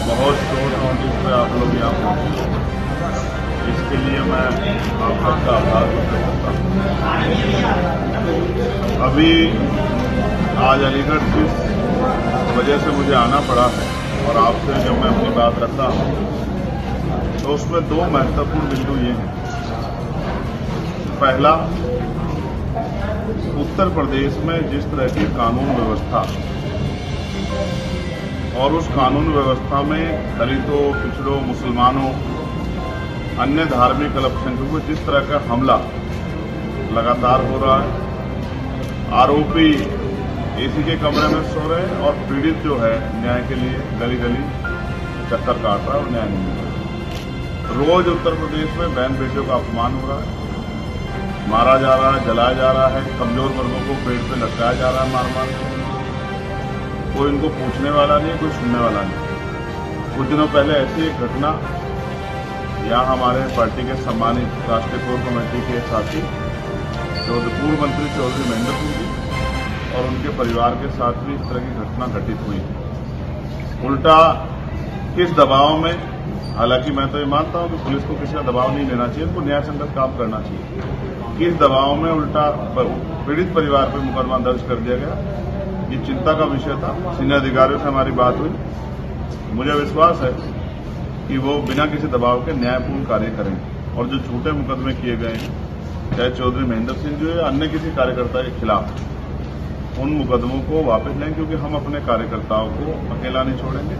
बहुत short notice पे आप लोग यहाँ पहुँचे, इसके लिए मैं आप सबका आभार व्यक्त करता हूँ। अभी आज अलीगढ़ जिस वजह से मुझे आना पड़ा है और आपसे जब मैं अपनी बात रखता हूँ तो उसमें दो महत्वपूर्ण बिंदु ये हैं। पहला, उत्तर प्रदेश में जिस तरह की कानून व्यवस्था और उस कानून व्यवस्था में दलितों, पिछड़ों, मुसलमानों, अन्य धार्मिक अल्पसंख्यकों को जिस तरह का हमला लगातार हो रहा है, आरोपी एसी के कमरे में सो रहे हैं और पीड़ित जो है न्याय के लिए गली गली चक्कर काट रहा है और न्याय नहीं मिल रहा। रोज उत्तर प्रदेश में बहन बेटियों का अपमान हो रहा है, मारा जा रहा है, जलाया जा रहा है, कमजोर वर्गों को पेड़ पे लटकाया जा रहा है मार मार के। कोई इनको पूछने वाला नहीं, कोई सुनने वाला नहीं। कुछ दिनों पहले ऐसी एक घटना यहाँ हमारे पार्टी के सम्मानित राष्ट्रीय कोर कमेटी के साथी पूर्व मंत्री चौधरी महेंद्र सिंह जी और उनके परिवार के साथ भी इस तरह की घटना घटित हुई। उल्टा किस दबाव में, हालांकि मैं तो ये मानता हूं कि पुलिस को किसी का दबाव नहीं लेना चाहिए, उनको न्याय संगत काम करना चाहिए। किस दबाव में उल्टा पीड़ित परिवार पर मुकदमा दर्ज कर दिया गया, ये चिंता का विषय था। सीनियर अधिकारियों से हमारी बात हुई, मुझे विश्वास है कि वो बिना किसी दबाव के न्यायपूर्ण कार्य करेंगे और जो झूठे मुकदमे किए गए हैं, चाहे चौधरी महेंद्र सिंह जो है अन्य किसी कार्यकर्ता के खिलाफ, उन मुकदमों को वापस लें, क्योंकि हम अपने कार्यकर्ताओं को अकेला नहीं छोड़ेंगे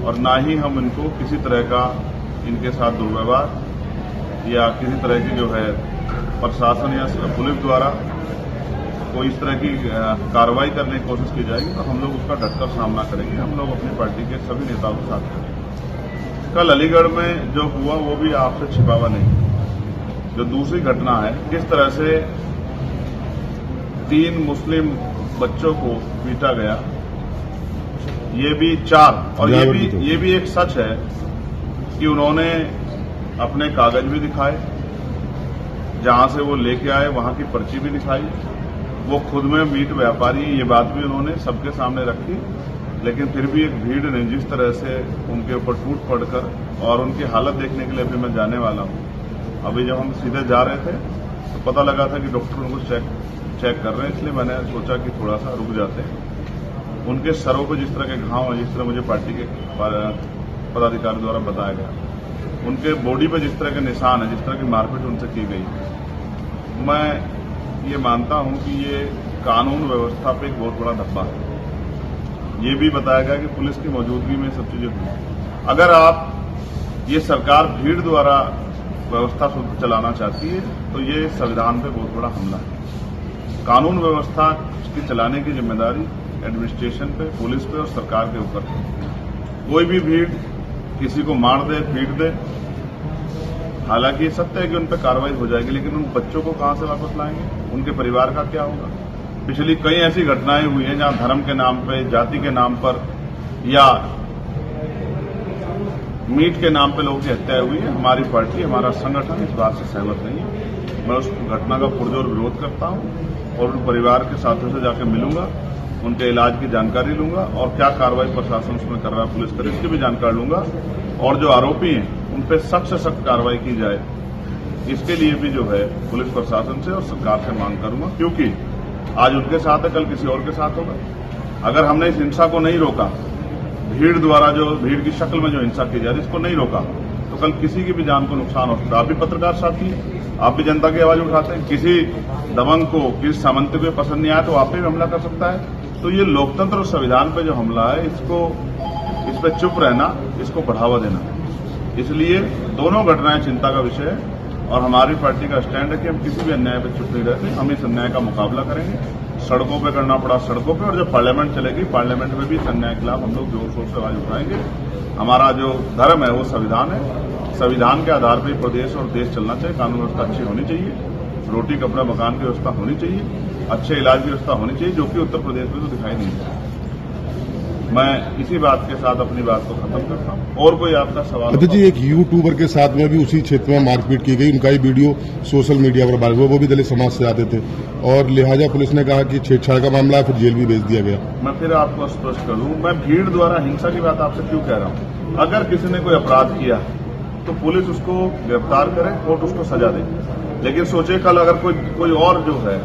और ना ही हम इनको किसी तरह का इनके साथ दुर्व्यवहार या किसी तरह की जो है प्रशासन या पुलिस द्वारा कोई इस तरह की कार्रवाई करने की कोशिश की जाएगी तो हम लोग उसका डटकर सामना करेंगे। हम लोग अपनी पार्टी के सभी नेताओं के साथ करेंगे। कल अलीगढ़ में जो हुआ वो भी आपसे छिपा हुआ नहीं। जो दूसरी घटना है, किस तरह से 3 मुस्लिम बच्चों को पीटा गया, ये भी 4, और ये भी एक सच है कि उन्होंने अपने कागज भी दिखाए, जहां से वो लेके आए वहां की पर्ची भी दिखाई। वो खुद में मीट व्यापारी, ये बात भी उन्होंने सबके सामने रखी। लेकिन फिर भी एक भीड़ ने जिस तरह से उनके ऊपर टूट पड़कर, और उनकी हालत देखने के लिए भी मैं जाने वाला हूं। अभी जब हम सीधे जा रहे थे तो पता लगा था कि डॉक्टर उनको चेक कर रहे हैं, इसलिए मैंने सोचा कि थोड़ा सा रुक जाते हैं। उनके सरों पर जिस तरह के घाव हैं, जिस तरह मुझे पार्टी के पदाधिकारी द्वारा बताया गया, उनके बॉडी पर जिस तरह के निशान है, जिस तरह की मारपीट उनसे की गई, मैं ये मानता हूं कि ये कानून व्यवस्था पे एक बहुत बड़ा धब्बा है। ये भी बताया गया कि पुलिस की मौजूदगी में सब चीजें हुई। अगर आप ये सरकार भीड़ द्वारा व्यवस्था चलाना चाहती है तो ये संविधान पे बहुत बड़ा हमला है। कानून व्यवस्था की चलाने की जिम्मेदारी एडमिनिस्ट्रेशन पे, पुलिस पे और सरकार के ऊपर है। कोई भी भीड़ किसी को मार दे, पीट दे, हालांकि सत्य है कि उन पर कार्रवाई हो जाएगी, लेकिन उन बच्चों को कहां से वापस लाएंगे, उनके परिवार का क्या होगा। पिछली कई ऐसी घटनाएं हुई हैं जहां धर्म के नाम पर, जाति के नाम पर या मीट के नाम पर लोगों की हत्या हुई है। हमारी पार्टी, हमारा संगठन इस बात से सहमत नहीं है। मैं उस घटना का पुरजोर विरोध करता हूं और उन परिवार के साथियों से जाकर मिलूंगा, उनके इलाज की जानकारी लूंगा और क्या कार्रवाई प्रशासन उसमें कर रहा है, पुलिस कर, इसकी भी जानकारी लूंगा। और जो आरोपी हैं उन पर सख्त से सख्त कार्रवाई की जाए, इसके लिए भी जो है पुलिस प्रशासन से और सरकार से मांग करूंगा, क्योंकि आज उनके साथ है, कल किसी और के साथ होगा। अगर हमने इस हिंसा को नहीं रोका, भीड़ द्वारा जो भीड़ की शक्ल में जो हिंसा की जा रही है, इसको नहीं रोका तो कल किसी की भी जान को नुकसान हो सकता है। आप भी पत्रकार साथी हैं, आप भी जनता की आवाज उठाते हैं। किसी दबंग को, किसी सामंत को पसंद नहीं आया तो आप पे भी हमला कर सकता है। तो ये लोकतंत्र और संविधान पे जो हमला है, इस पर चुप रहना, इसको बढ़ावा देना, इसलिए दोनों घटनाएं चिंता का विषय है। और हमारी पार्टी का स्टैंड है कि हम किसी भी अन्याय पर चुप नहीं रहते, हम इस अन्याय का मुकाबला करेंगे। सड़कों पे करना पड़ा सड़कों पे, और जब पार्लियामेंट चलेगी, पार्लियामेंट में भी इस अन्याय के खिलाफ हम लोग जोर शोर से आवाज उठाएंगे। हमारा जो धर्म है वो संविधान है, संविधान के आधार पर प्रदेश और देश चलना चाहिए। कानून व्यवस्था अच्छी होनी चाहिए, रोटी कपड़ा मकान की व्यवस्था होनी चाहिए, अच्छे इलाज की व्यवस्था होनी चाहिए, जो कि उत्तर प्रदेश में तो दिखाई नहीं देती। मैं इसी बात के साथ अपनी बात को खत्म करता हूँ। और कोई आपका सवाल? अध्यक्ष जी, एक यूट्यूबर के साथ में भी उसी क्षेत्र में मारपीट की गई, उनका ही वीडियो सोशल मीडिया पर वायरल हुआ, वो भी दलित समाज से आते थे और लिहाजा पुलिस ने कहा कि छेड़छाड़ का मामला है, फिर जेल भी भेज दिया गया। मैं फिर आपको स्पष्ट कर दूं, मैं भीड़ द्वारा हिंसा की बात आपसे क्यों कह रहा हूं? अगर किसी ने कोई अपराध किया तो पुलिस उसको गिरफ्तार करे, कोर्ट उसको सजा दे। लेकिन सोचे कल अगर कोई और जो है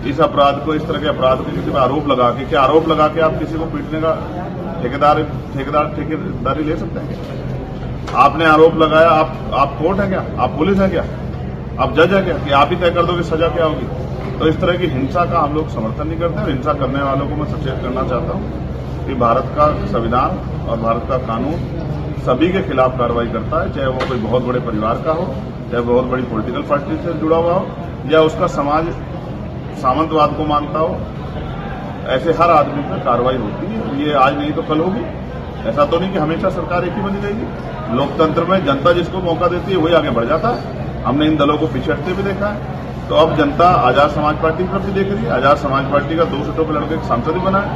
इस अपराध को, इस तरह के अपराध को किसी पर आरोप लगा के, क्या आरोप लगा के आप किसी को पीटने का ठेकेदारी ले सकते हैं? आपने आरोप लगाया, आप कोर्ट है क्या? आप पुलिस है क्या? आप जज है क्या कि आप ही तय कर दो कि सजा क्या होगी? तो इस तरह की हिंसा का हम लोग समर्थन नहीं करते। और हिंसा करने वालों को मैं सचेत करना चाहता हूं कि भारत का संविधान और भारत का कानून सभी के खिलाफ कार्रवाई करता है, चाहे वो कोई बहुत बड़े परिवार का हो, चाहे बहुत बड़ी पॉलिटिकल पार्टी से जुड़ा हुआ हो, या उसका समाज सामंतवाद को मानता हो। ऐसे हर आदमी पर कार्रवाई होती है। ये आज नहीं तो कल होगी। ऐसा तो नहीं कि हमेशा सरकार एक ही बनी रहेगी। लोकतंत्र में जनता जिसको मौका देती है वही आगे बढ़ जाता है। हमने इन दलों को पीछे हटते भी देखा है। तो अब जनता आजाद समाज पार्टी की तरफ भी देख रही है। आजाद समाज पार्टी का 2 सीटों पर लड़के सांसद भी बना है।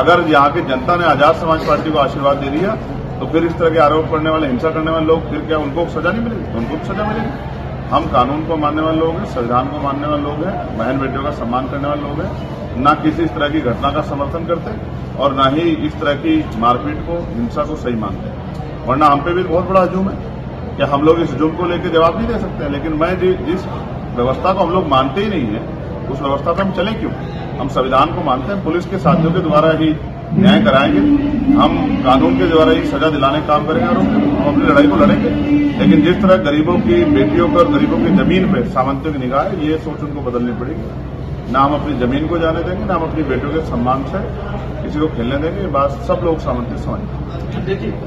अगर यहाँ की जनता ने आजाद समाज पार्टी को आशीर्वाद दे दिया तो फिर इस तरह के आरोप करने वाले, हिंसा करने वाले लोग, फिर क्या उनको सजा नहीं मिलेगी? उनको सजा मिलेगी। हम कानून को मानने वाले लोग हैं, संविधान को मानने वाले लोग हैं, बहन बेटियों का सम्मान करने वाले लोग हैं, न किसी इस तरह की घटना का समर्थन करते और न ही इस तरह की मारपीट को, हिंसा को सही मानते। वरना हम पे भी बहुत बड़ा हजूम है। क्या हम लोग इस हजूम को लेकर जवाब नहीं दे सकते? लेकिन मैं जिस व्यवस्था को हम लोग मानते ही नहीं है, उस व्यवस्था पर हम चले क्यों? हम संविधान को मानते हैं। पुलिस के साथियों के द्वारा ही न्याय कराएंगे, हम कानून के द्वारा ही सजा दिलाने का काम करेंगे और हम अपनी लड़ाई को लड़ेंगे। लेकिन जिस तरह गरीबों की बेटियों पर, गरीबों की जमीन पर सामंतियों की निगाह है, ये सोच उनको बदलनी पड़ेगी। ना हम अपनी जमीन को जाने देंगे, ना हम अपनी बेटियों के सम्मान से किसी को खेलने देंगे। ये बात सब लोग सामंती समझेंगे।